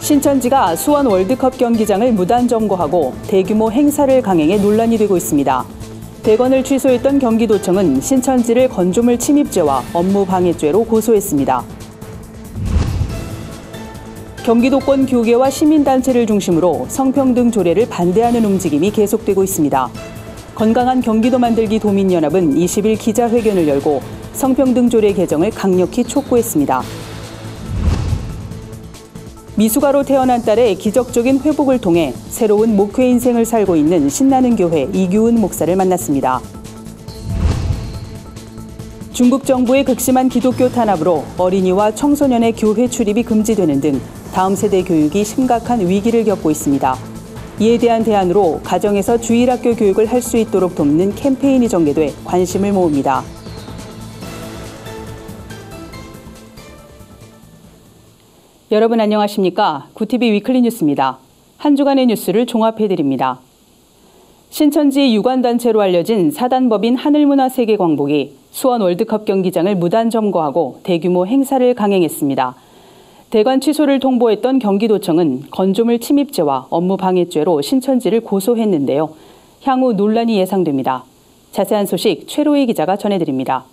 신천지가 수원 월드컵 경기장을 무단 점거하고 대규모 행사를 강행해 논란이 되고 있습니다. 대관을 취소했던 경기도청은 신천지를 건조물 침입죄와 업무방해죄로 고소했습니다. 경기도권 교계와 시민단체를 중심으로 성평등 조례를 반대하는 움직임이 계속되고 있습니다. 건강한 경기도 만들기 도민연합은 20일 기자회견을 열고 성평등 조례 개정을 강력히 촉구했습니다. 미숙아로 태어난 딸의 기적적인 회복을 통해 새로운 목회 인생을 살고 있는 신나는 교회 이규은 목사를 만났습니다. 중국 정부의 극심한 기독교 탄압으로 어린이와 청소년의 교회 출입이 금지되는 등 다음 세대 교육이 심각한 위기를 겪고 있습니다. 이에 대한 대안으로 가정에서 주일학교 교육을 할 수 있도록 돕는 캠페인이 전개돼 관심을 모읍니다. 여러분 안녕하십니까? 구티비 위클리 뉴스입니다. 한 주간의 뉴스를 종합해드립니다. 신천지 유관단체로 알려진 사단법인 하늘문화세계광복이 수원 월드컵 경기장을 무단 점거하고 대규모 행사를 강행했습니다. 대관 취소를 통보했던 경기도청은 건조물 침입죄와 업무방해죄로 신천지를 고소했는데요. 향후 논란이 예상됩니다. 자세한 소식 최로희 기자가 전해드립니다.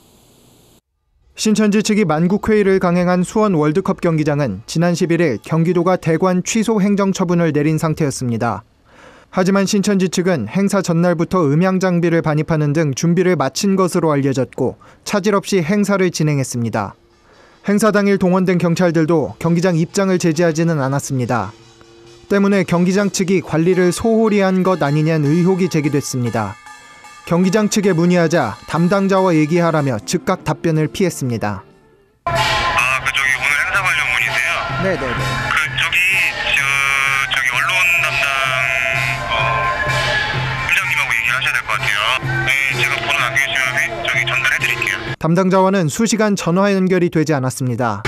신천지 측이 만국회의를 강행한 수원 월드컵 경기장은 지난 11일 경기도가 대관 취소 행정처분을 내린 상태였습니다. 하지만 신천지 측은 행사 전날부터 음향 장비를 반입하는 등 준비를 마친 것으로 알려졌고 차질 없이 행사를 진행했습니다. 행사 당일 동원된 경찰들도 경기장 입장을 제지하지는 않았습니다. 때문에 경기장 측이 관리를 소홀히 한 것 아니냐는 의혹이 제기됐습니다. 경기장 측에 문의하자 담당자와 얘기하라며 즉각 답변을 피했습니다. 저기 오늘 행사 관련 문의세요? 네네네. 저기 언론 담당 팀장님하고 얘기를 하셔야 될 것 같아요. 네, 제가 번호 남겨주시면 저기 전달해 드릴게요. 담당자와는 수시간 전화 연결이 되지 않았습니다.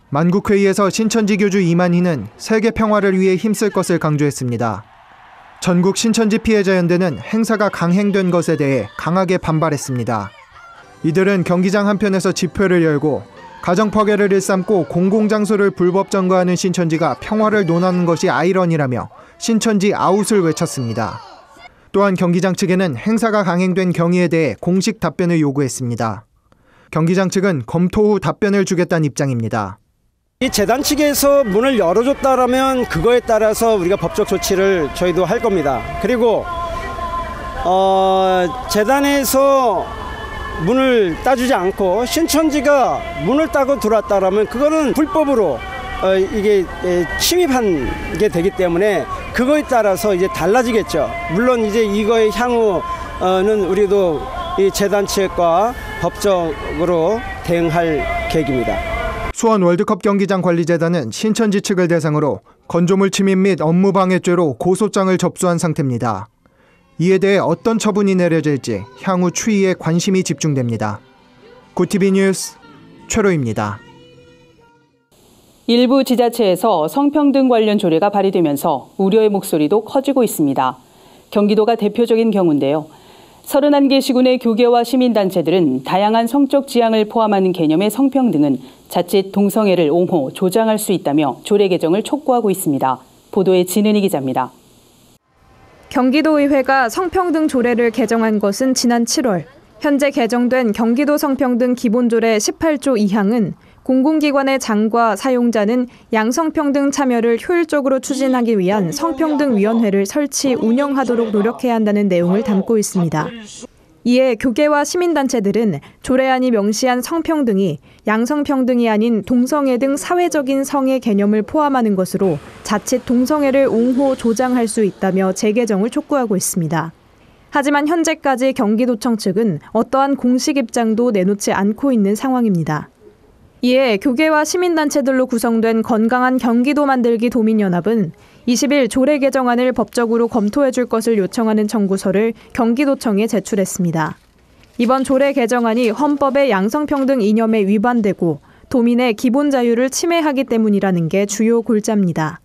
만국회의에서 신천지 교주 이만희는 세계 평화를 위해 힘쓸 것을 강조했습니다. 전국 신천지 피해자연대는 행사가 강행된 것에 대해 강하게 반발했습니다. 이들은 경기장 한편에서 집회를 열고 가정 파괴를 일삼고 공공장소를 불법 점거하는 신천지가 평화를 논하는 것이 아이러니라며 신천지 아웃을 외쳤습니다. 또한 경기장 측에는 행사가 강행된 경위에 대해 공식 답변을 요구했습니다. 경기장 측은 검토 후 답변을 주겠다는 입장입니다. 이 재단 측에서 문을 열어줬다라면 그거에 따라서 우리가 법적 조치를 저희도 할 겁니다. 그리고 재단에서 문을 따주지 않고 신천지가 문을 따고 들어왔다라면 그거는 불법으로 이게 침입한 게 되기 때문에 그거에 따라서 이제 달라지겠죠. 물론 이제 이거의 향후는 우리도 이 재단 측과 법적으로 대응할 계획입니다. 수원 월드컵 경기장 관리재단은 신천지 측을 대상으로 건조물 침입 및 업무방해죄로 고소장을 접수한 상태입니다. 이에 대해 어떤 처분이 내려질지 향후 추이에 관심이 집중됩니다. 구티비 뉴스 최로입니다. 일부 지자체에서 성평등 관련 조례가 발의되면서 우려의 목소리도 커지고 있습니다. 경기도가 대표적인 경우인데요. 31개 시군의 교계와 시민단체들은 다양한 성적 지향을 포함하는 개념의 성평등은 자칫 동성애를 옹호, 조장할 수 있다며 조례 개정을 촉구하고 있습니다. 보도에 진은희 기자입니다. 경기도의회가 성평등 조례를 개정한 것은 지난 7월. 현재 개정된 경기도 성평등 기본조례 18조 2항은 공공기관의 장과 사용자는 양성평등 참여를 효율적으로 추진하기 위한 성평등위원회를 설치, 운영하도록 노력해야 한다는 내용을 담고 있습니다. 이에 교계와 시민단체들은 조례안이 명시한 성평등이 양성평등이 아닌 동성애 등 사회적인 성의 개념을 포함하는 것으로 자칫 동성애를 옹호, 조장할 수 있다며 재개정을 촉구하고 있습니다. 하지만 현재까지 경기도청 측은 어떠한 공식 입장도 내놓지 않고 있는 상황입니다. 이에 교계와 시민단체들로 구성된 건강한 경기도 만들기 도민연합은 20일 조례 개정안을 법적으로 검토해 줄 것을 요청하는 청구서를 경기도청에 제출했습니다. 이번 조례 개정안이 헌법의 양성평등 이념에 위반되고 도민의 기본 자유를 침해하기 때문이라는 게 주요 골자입니다.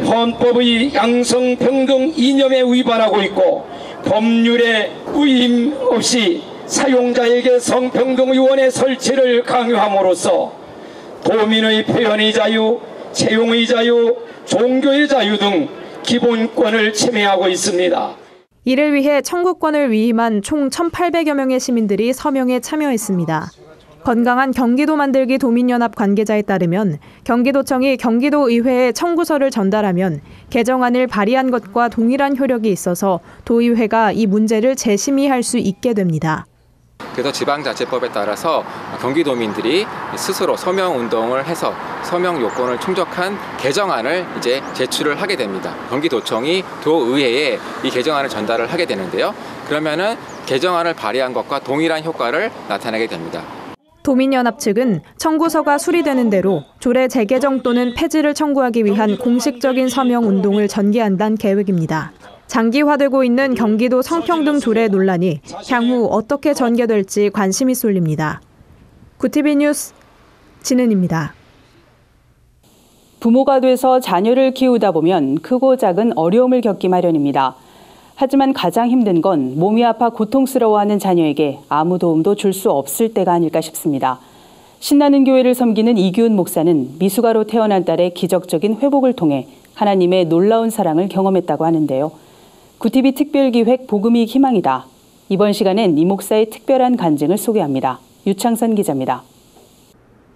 헌법의 양성평등 이념에 위반하고 있고 법률에 위임 없이 사용자에게 성평등위원회 설치를 강요함으로써 도민의 표현의 자유, 채용의 자유, 종교의 자유 등 기본권을 침해하고 있습니다. 이를 위해 청구권을 위임한 총 1,800여 명의 시민들이 서명에 참여했습니다. 건강한 경기도 만들기 도민연합 관계자에 따르면 경기도청이 경기도의회에 청구서를 전달하면 개정안을 발의한 것과 동일한 효력이 있어서 도의회가 이 문제를 재심의할 수 있게 됩니다. 그래서 지방자치법에 따라서 경기도민들이 스스로 서명 운동을 해서 서명 요건을 충족한 개정안을 이제 제출을 하게 됩니다. 경기도청이 도의회에 이 개정안을 전달을 하게 되는데요. 그러면은 개정안을 발의한 것과 동일한 효과를 나타내게 됩니다. 도민연합 측은 청구서가 수리되는 대로 조례 재개정 또는 폐지를 청구하기 위한 공식적인 서명 운동을 전개한다는 계획입니다. 장기화되고 있는 경기도 성평등 조례 논란이 향후 어떻게 전개될지 관심이 쏠립니다. 구티비 뉴스 진은입니다. 부모가 돼서 자녀를 키우다 보면 크고 작은 어려움을 겪기 마련입니다. 하지만 가장 힘든 건 몸이 아파 고통스러워하는 자녀에게 아무 도움도 줄 수 없을 때가 아닐까 싶습니다. 신나는 교회를 섬기는 이규은 목사는 미숙아로 태어난 딸의 기적적인 회복을 통해 하나님의 놀라운 사랑을 경험했다고 하는데요. 구티비 특별기획 복음이 희망이다. 이번 시간엔 이 목사의 특별한 간증을 소개합니다. 유창선 기자입니다.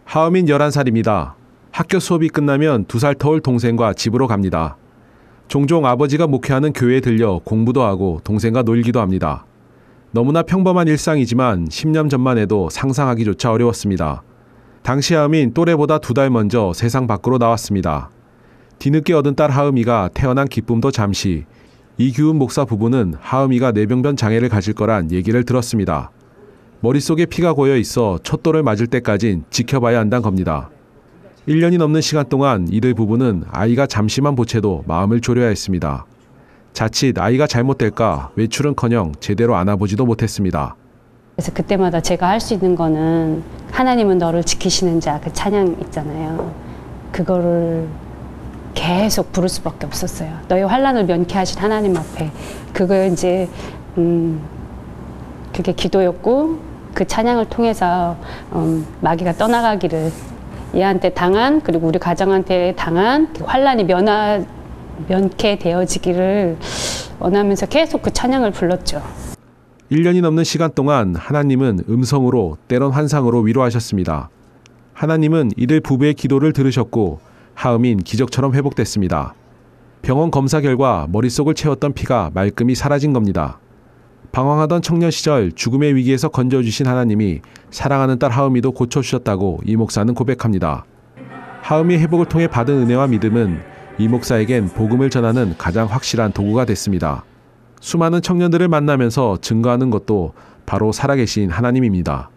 하음인 11살입니다. 학교 수업이 끝나면 2살 터울 동생과 집으로 갑니다. 종종 아버지가 목회하는 교회에 들려 공부도 하고 동생과 놀기도 합니다. 너무나 평범한 일상이지만 10년 전만 해도 상상하기조차 어려웠습니다. 당시 하음인 또래보다 2달 먼저 세상 밖으로 나왔습니다. 뒤늦게 얻은 딸 하음이가 태어난 기쁨도 잠시, 이규은 목사 부부는 하음이가 뇌병변 장애를 가질 거란 얘기를 들었습니다. 머릿속에 피가 고여 있어 촛돌을 맞을 때까진 지켜봐야 한다는 겁니다. 1년이 넘는 시간 동안 이들 부부는 아이가 잠시만 보채도 마음을 졸여야 했습니다. 자칫 아이가 잘못될까 외출은커녕 제대로 안아보지도 못했습니다. 그래서 그때마다 제가 할 수 있는 거는 하나님은 너를 지키시는 자, 그 찬양 있잖아요. 그거를 계속 부를 수밖에 없었어요. 너의 환난을 면케하신 하나님 앞에. 그거 이제 그게 기도였고 그 찬양을 통해서 마귀가 떠나가기를 얘한테 당한 그리고 우리 가정한테 당한 그 환난이 면케되어지기를 원하면서 계속 그 찬양을 불렀죠. 1년이 넘는 시간 동안 하나님은 음성으로 때론 환상으로 위로하셨습니다. 하나님은 이들 부부의 기도를 들으셨고 하음인 기적처럼 회복됐습니다. 병원 검사 결과 머릿속을 채웠던 피가 말끔히 사라진 겁니다. 방황하던 청년 시절 죽음의 위기에서 건져주신 하나님이 사랑하는 딸 하음이도 고쳐주셨다고 이 목사는 고백합니다. 하음이의 회복을 통해 받은 은혜와 믿음은 이 목사에겐 복음을 전하는 가장 확실한 도구가 됐습니다. 수많은 청년들을 만나면서 증거하는 것도 바로 살아계신 하나님입니다.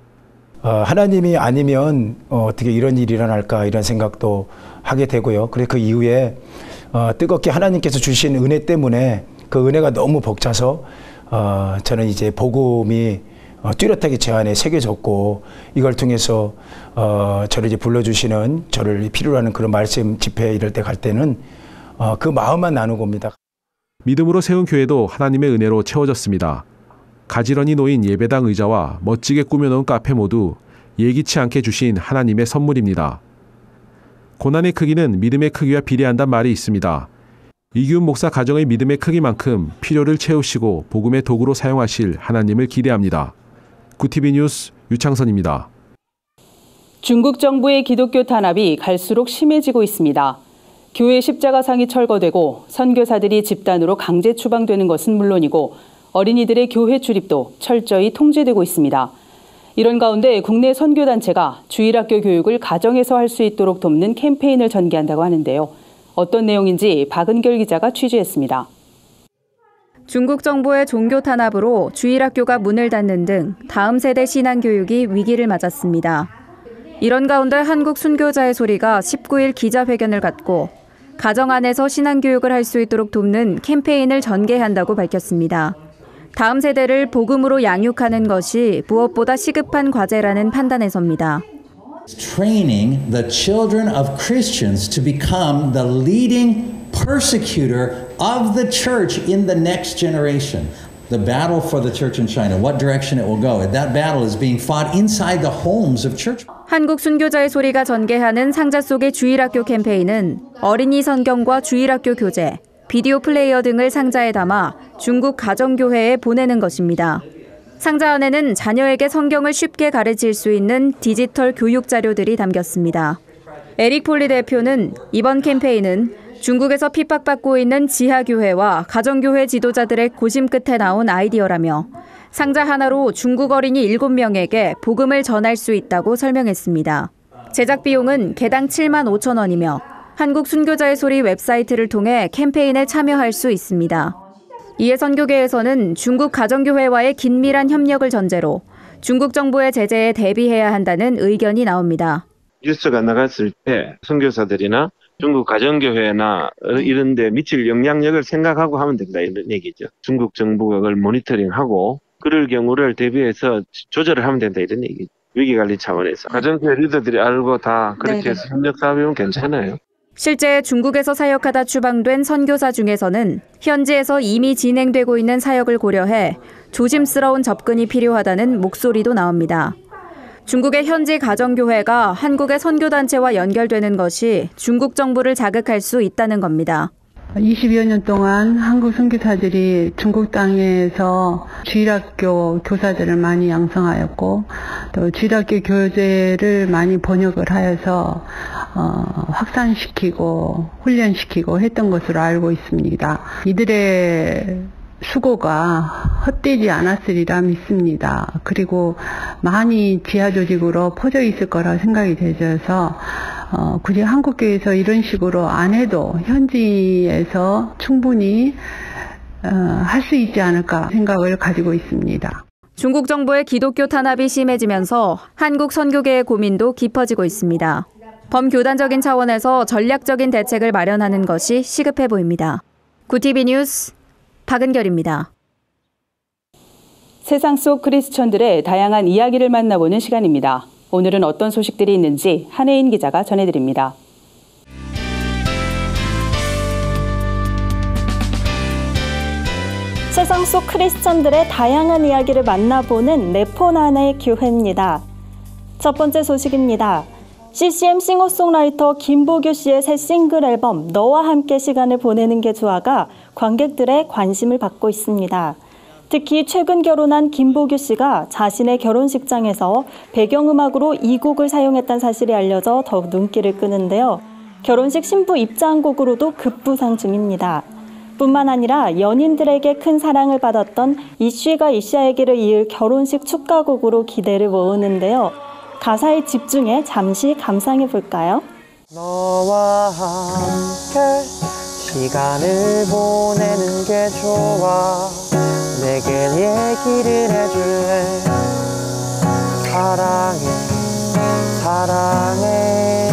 하나님이 아니면 어떻게 이런 일이 일어날까 이런 생각도 하게 되고요. 그래서 그 이후에 뜨겁게 하나님께서 주신 은혜 때문에 그 은혜가 너무 벅차서 저는 이제 복음이 뚜렷하게 제 안에 새겨졌고 이걸 통해서 저를 이제 불러주시는 저를 필요로 하는 그런 말씀 집회 이럴 때 갈 때는 그 마음만 나누고 옵니다. 믿음으로 세운 교회도 하나님의 은혜로 채워졌습니다. 가지런히 놓인 예배당 의자와 멋지게 꾸며놓은 카페 모두 예기치 않게 주신 하나님의 선물입니다. 고난의 크기는 믿음의 크기와 비례한다는 말이 있습니다. 이규은 목사 가정의 믿음의 크기만큼 필요를 채우시고 복음의 도구로 사용하실 하나님을 기대합니다. 구티비 뉴스 유창선입니다. 중국 정부의 기독교 탄압이 갈수록 심해지고 있습니다. 교회 십자가상이 철거되고 선교사들이 집단으로 강제 추방되는 것은 물론이고 어린이들의 교회 출입도 철저히 통제되고 있습니다. 이런 가운데 국내 선교단체가 주일학교 교육을 가정에서 할 수 있도록 돕는 캠페인을 전개한다고 하는데요. 어떤 내용인지 박은결 기자가 취재했습니다. 중국 정부의 종교 탄압으로 주일학교가 문을 닫는 등 다음 세대 신앙교육이 위기를 맞았습니다. 이런 가운데 한국 순교자의 소리가 19일 기자회견을 갖고 가정 안에서 신앙교육을 할 수 있도록 돕는 캠페인을 전개한다고 밝혔습니다. 다음 세대를 복음으로 양육하는 것이 무엇보다 시급한 과제라는 판단에서입니다. Training the children of Christians to become the leading persecutor of the church in the next generation. the battle for the church in China, what direction it will go. That battle is being fought inside the homes of church. 한국 순교자의 소리가 전개하는 상자 속의 주일학교 캠페인은 어린이 성경과 주일학교 교재, 비디오 플레이어 등을 상자에 담아 중국 가정교회에 보내는 것입니다. 상자 안에는 자녀에게 성경을 쉽게 가르칠 수 있는 디지털 교육 자료들이 담겼습니다. 에릭 폴리 대표는 이번 캠페인은 중국에서 핍박받고 있는 지하교회와 가정교회 지도자들의 고심 끝에 나온 아이디어라며 상자 하나로 중국 어린이 7명에게 복음을 전할 수 있다고 설명했습니다. 제작 비용은 개당 7만 5천 원이며 한국 순교자의 소리 웹사이트를 통해 캠페인에 참여할 수 있습니다. 이에 선교계에서는 중국 가정교회와의 긴밀한 협력을 전제로 중국 정부의 제재에 대비해야 한다는 의견이 나옵니다. 뉴스가 나갔을 때 선교사들이나 중국 가정교회나 이런 데 미칠 영향력을 생각하고 하면 된다 이런 얘기죠. 중국 정부가 그걸 모니터링하고 그럴 경우를 대비해서 조절을 하면 된다 이런 얘기죠. 위기관리 차원에서. 가정교회 리더들이 알고 다 그렇게 해서 협력사업이면 괜찮아요. 실제 중국에서 사역하다 추방된 선교사 중에서는 현지에서 이미 진행되고 있는 사역을 고려해 조심스러운 접근이 필요하다는 목소리도 나옵니다. 중국의 현지 가정교회가 한국의 선교단체와 연결되는 것이 중국 정부를 자극할 수 있다는 겁니다. 20여 년 동안 한국 선교사들이 중국 땅에서 주일학교 교사들을 많이 양성하였고 또 주일학교 교재를 많이 번역을 하여서 확산시키고 훈련시키고 했던 것으로 알고 있습니다. 이들의 수고가 헛되지 않았으리라 믿습니다. 그리고 많이 지하 조직으로 퍼져 있을 거라 생각이 되어서 굳이 한국교회에서 이런 식으로 안 해도 현지에서 충분히 할 수 있지 않을까 생각을 가지고 있습니다. 중국 정부의 기독교 탄압이 심해지면서 한국 선교계의 고민도 깊어지고 있습니다. 범교단적인 차원에서 전략적인 대책을 마련하는 것이 시급해 보입니다. 구TV 뉴스 박은결입니다. 세상 속 크리스천들의 다양한 이야기를 만나보는 시간입니다. 오늘은 어떤 소식들이 있는지 한혜인 기자가 전해드립니다. 세상 속 크리스천들의 다양한 이야기를 만나보는 네포난의 교회입니다. 첫 번째 소식입니다. CCM 싱어송라이터 김보규 씨의 새 싱글 앨범 너와 함께 시간을 보내는 게 좋아가 관객들의 관심을 받고 있습니다. 특히 최근 결혼한 김보규 씨가 자신의 결혼식장에서 배경음악으로 이 곡을 사용했다는 사실이 알려져 더욱 눈길을 끄는데요. 결혼식 신부 입장곡으로도 급부상 중입니다. 뿐만 아니라 연인들에게 큰 사랑을 받았던 이쉬가 이샤에게를 이을 결혼식 축가곡으로 기대를 모으는데요. 가사에 집중해 잠시 감상해 볼까요? 너와 함께 시간을 보내는 게 좋아 내겐 얘기를 해줄래 사랑해 사랑해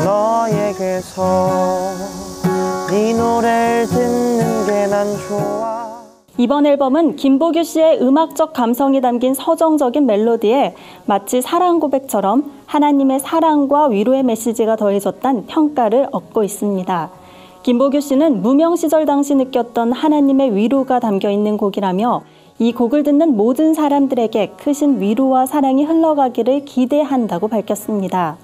너에게서 네 노래를 듣는 게 난 좋아. 이번 앨범은 김보규 씨의 음악적 감성이 담긴 서정적인 멜로디에 마치 사랑 고백처럼 하나님의 사랑과 위로의 메시지가 더해졌다는 평가를 얻고 있습니다. 김보규 씨는 무명 시절 당시 느꼈던 하나님의 위로가 담겨 있는 곡이라며 이 곡을 듣는 모든 사람들에게 크신 위로와 사랑이 흘러가기를 기대한다고 밝혔습니다.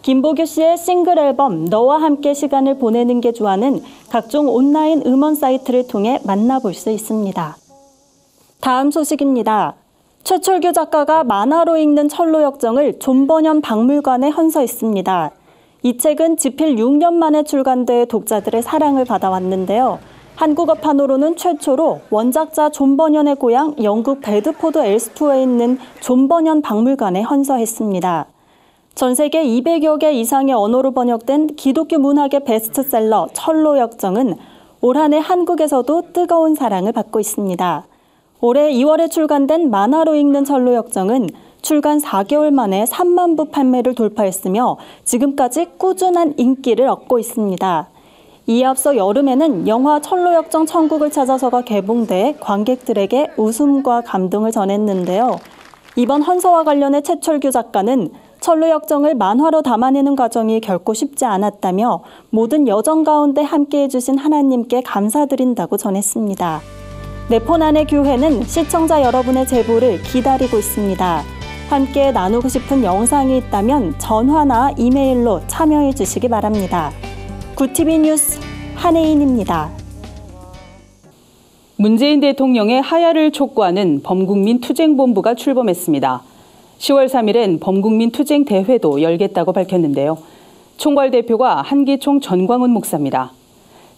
김보규 씨의 싱글 앨범 너와 함께 시간을 보내는 게 좋아는 각종 온라인 음원 사이트를 통해 만나볼 수 있습니다. 다음 소식입니다. 최철규 작가가 만화로 읽는 철로역정을 존버년 박물관에 헌서했습니다. 이 책은 집필 6년 만에 출간돼 독자들의 사랑을 받아왔는데요. 한국어판으로는 최초로 원작자 존버년의 고향 영국 베드포드 엘스투어에 있는 존버년 박물관에 헌서했습니다. 전 세계 200여 개 이상의 언어로 번역된 기독교 문학의 베스트셀러 철로역정은 올 한 해 한국에서도 뜨거운 사랑을 받고 있습니다. 올해 2월에 출간된 만화로 읽는 철로역정은 출간 4개월 만에 3만 부 판매를 돌파했으며 지금까지 꾸준한 인기를 얻고 있습니다. 이에 앞서 여름에는 영화 철로역정 천국을 찾아서가 개봉돼 관객들에게 웃음과 감동을 전했는데요. 이번 헌서와 관련해 최철규 작가는 철로역정을 만화로 담아내는 과정이 결코 쉽지 않았다며 모든 여정 가운데 함께해 주신 하나님께 감사드린다고 전했습니다. 내포난의 교회는 시청자 여러분의 제보를 기다리고 있습니다. 함께 나누고 싶은 영상이 있다면 전화나 이메일로 참여해 주시기 바랍니다. 구TV 뉴스 한혜인입니다. 문재인 대통령의 하야를 촉구하는 범국민 투쟁본부가 출범했습니다. 10월 3일엔 범국민 투쟁 대회도 열겠다고 밝혔는데요. 총괄 대표가 한기총 전광훈 목사입니다.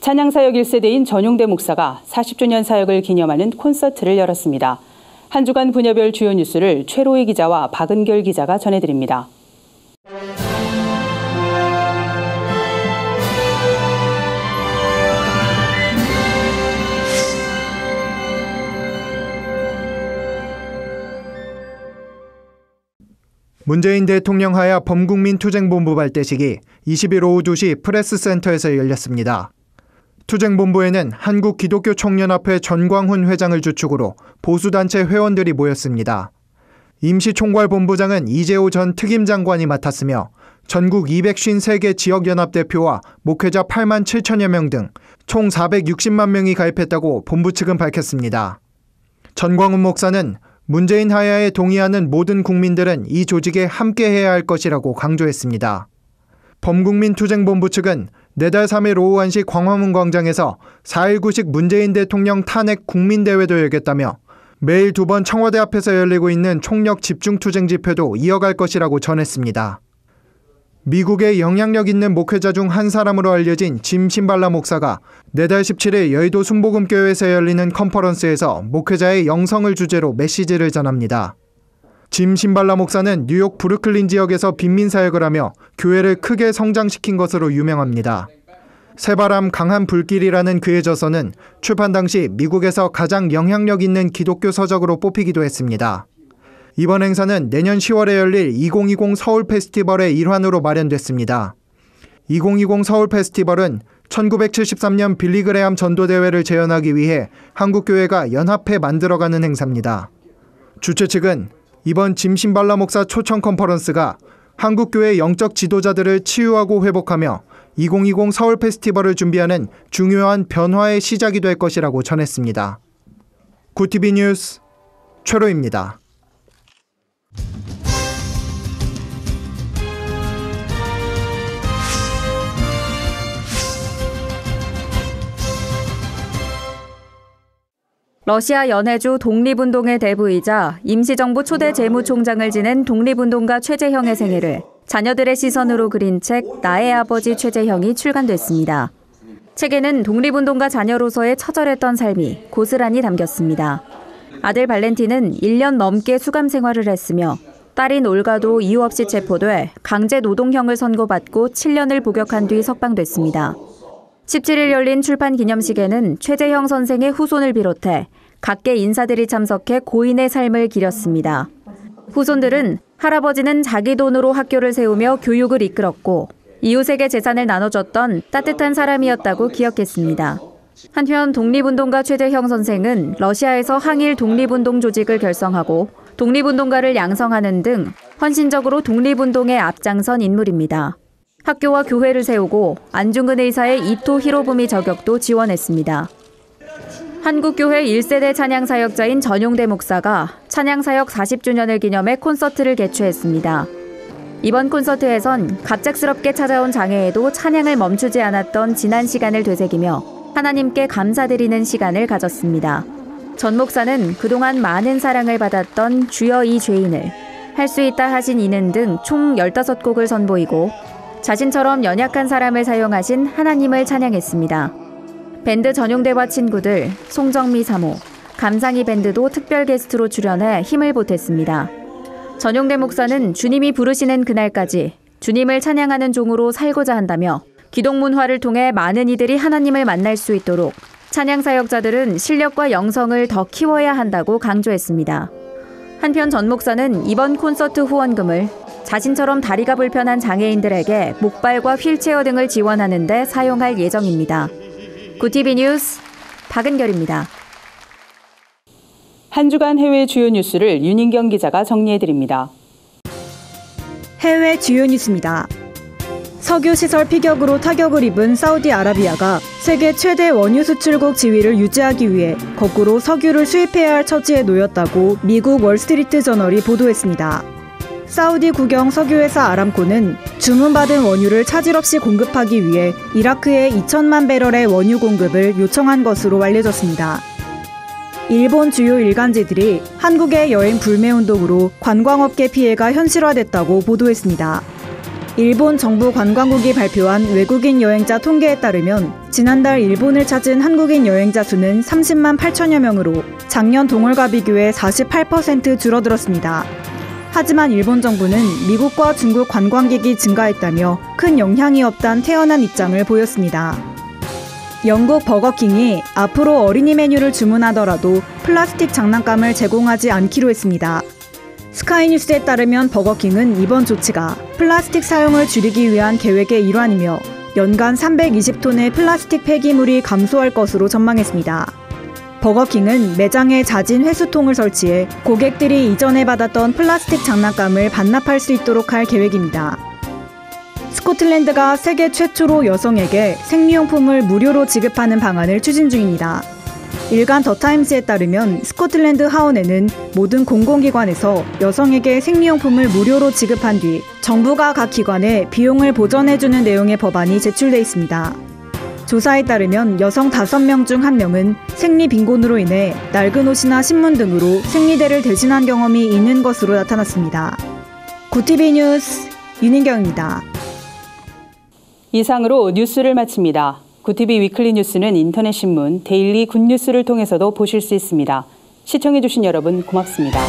찬양사역 1세대인 전용대 목사가 40주년 사역을 기념하는 콘서트를 열었습니다. 한 주간 분야별 주요 뉴스를 최로희 기자와 박은결 기자가 전해드립니다. 문재인 대통령 하야 범국민 투쟁본부 발대식이 20일 오후 2시 프레스센터에서 열렸습니다. 투쟁본부에는 한국기독교총연합회 전광훈 회장을 주축으로 보수단체 회원들이 모였습니다. 임시총괄본부장은 이재호 전 특임장관이 맡았으며 전국 253개 지역연합대표와 목회자 8만 7천여 명 등 총 460만 명이 가입했다고 본부 측은 밝혔습니다. 전광훈 목사는 문재인 하야에 동의하는 모든 국민들은 이 조직에 함께해야 할 것이라고 강조했습니다. 범국민 투쟁본부 측은 내달 3일 오후 1시 광화문 광장에서 4.19식 문재인 대통령 탄핵 국민대회도 열겠다며 매일 2번 청와대 앞에서 열리고 있는 총력 집중투쟁 집회도 이어갈 것이라고 전했습니다. 미국의 영향력 있는 목회자 중 한 사람으로 알려진 짐 신발라 목사가 내달 17일 여의도 순복음교회에서 열리는 컨퍼런스에서 목회자의 영성을 주제로 메시지를 전합니다. 짐 신발라 목사는 뉴욕 브루클린 지역에서 빈민사역을 하며 교회를 크게 성장시킨 것으로 유명합니다. 새바람 강한 불길이라는 그의 저서는 출판 당시 미국에서 가장 영향력 있는 기독교 서적으로 뽑히기도 했습니다. 이번 행사는 내년 10월에 열릴 2020 서울 페스티벌의 일환으로 마련됐습니다. 2020 서울 페스티벌은 1973년 빌리 그레함 전도대회를 재현하기 위해 한국교회가 연합해 만들어가는 행사입니다. 주최 측은 이번 짐 신발라 목사 초청 컨퍼런스가 한국교회 영적 지도자들을 치유하고 회복하며 2020 서울 페스티벌을 준비하는 중요한 변화의 시작이 될 것이라고 전했습니다. 구TV 뉴스 최로입니다. 러시아 연해주 독립운동의 대부이자 임시정부 초대 재무총장을 지낸 독립운동가 최재형의 생애를 자녀들의 시선으로 그린 책 나의 아버지 최재형이 출간됐습니다. 책에는 독립운동가 자녀로서의 처절했던 삶이 고스란히 담겼습니다. 아들 발렌틴은 1년 넘게 수감 생활을 했으며 딸인 올가도 이유 없이 체포돼 강제 노동형을 선고받고 7년을 복역한 뒤 석방됐습니다. 17일 열린 출판 기념식에는 최재형 선생의 후손을 비롯해 각계 인사들이 참석해 고인의 삶을 기렸습니다. 후손들은 할아버지는 자기 돈으로 학교를 세우며 교육을 이끌었고 이웃에게 재산을 나눠줬던 따뜻한 사람이었다고 기억했습니다. 한편 독립운동가 최재형 선생은 러시아에서 항일 독립운동 조직을 결성하고 독립운동가를 양성하는 등 헌신적으로 독립운동에 앞장선 인물입니다. 학교와 교회를 세우고 안중근 의사의 이토 히로부미 저격도 지원했습니다. 한국교회 1세대 찬양사역자인 전용대 목사가 찬양사역 40주년을 기념해 콘서트를 개최했습니다. 이번 콘서트에선 갑작스럽게 찾아온 장애에도 찬양을 멈추지 않았던 지난 시간을 되새기며 하나님께 감사드리는 시간을 가졌습니다. 전 목사는 그동안 많은 사랑을 받았던 주여 이 죄인을, 할 수 있다 하신 이는 등 총 15곡을 선보이고 자신처럼 연약한 사람을 사용하신 하나님을 찬양했습니다. 밴드 전용대와 친구들, 송정미 사모, 감상이 밴드도 특별 게스트로 출연해 힘을 보탰습니다. 전용대 목사는 주님이 부르시는 그날까지 주님을 찬양하는 종으로 살고자 한다며 기독문화를 통해 많은 이들이 하나님을 만날 수 있도록 찬양 사역자들은 실력과 영성을 더 키워야 한다고 강조했습니다. 한편 전 목사는 이번 콘서트 후원금을 자신처럼 다리가 불편한 장애인들에게 목발과 휠체어 등을 지원하는 데 사용할 예정입니다. 구TV 뉴스 박은결입니다. 한 주간 해외 주요 뉴스를 윤인경 기자가 정리해드립니다. 해외 주요 뉴스입니다. 석유 시설 피격으로 타격을 입은 사우디아라비아가 세계 최대 원유 수출국 지위를 유지하기 위해 거꾸로 석유를 수입해야 할 처지에 놓였다고 미국 월스트리트 저널이 보도했습니다. 사우디 국영 석유회사 아람코는 주문받은 원유를 차질 없이 공급하기 위해 이라크에 2천만 배럴의 원유 공급을 요청한 것으로 알려졌습니다. 일본 주요 일간지들이 한국의 여행 불매운동으로 관광업계 피해가 현실화됐다고 보도했습니다. 일본 정부 관광국이 발표한 외국인 여행자 통계에 따르면 지난달 일본을 찾은 한국인 여행자 수는 30만 8천여 명으로 작년 동월과 비교해 48% 줄어들었습니다. 하지만 일본 정부는 미국과 중국 관광객이 증가했다며 큰 영향이 없다는 태연한 입장을 보였습니다. 영국 버거킹이 앞으로 어린이 메뉴를 주문하더라도 플라스틱 장난감을 제공하지 않기로 했습니다. 스카이뉴스에 따르면 버거킹은 이번 조치가 플라스틱 사용을 줄이기 위한 계획의 일환이며 연간 320톤의 플라스틱 폐기물이 감소할 것으로 전망했습니다. 버거킹은 매장에 자진 회수통을 설치해 고객들이 이전에 받았던 플라스틱 장난감을 반납할 수 있도록 할 계획입니다. 스코틀랜드가 세계 최초로 여성에게 생리용품을 무료로 지급하는 방안을 추진 중입니다. 일간 더타임스에 따르면 스코틀랜드 하원에는 모든 공공기관에서 여성에게 생리용품을 무료로 지급한 뒤 정부가 각 기관에 비용을 보전해주는 내용의 법안이 제출돼 있습니다. 조사에 따르면 여성 5명 중 1명은 생리빈곤으로 인해 낡은 옷이나 신문 등으로 생리대를 대신한 경험이 있는 것으로 나타났습니다. 구TV 뉴스 윤인경입니다. 이상으로 뉴스를 마칩니다. 구TV 위클리 뉴스는 인터넷 신문 데일리 굿뉴스를 통해서도 보실 수 있습니다. 시청해주신 여러분 고맙습니다.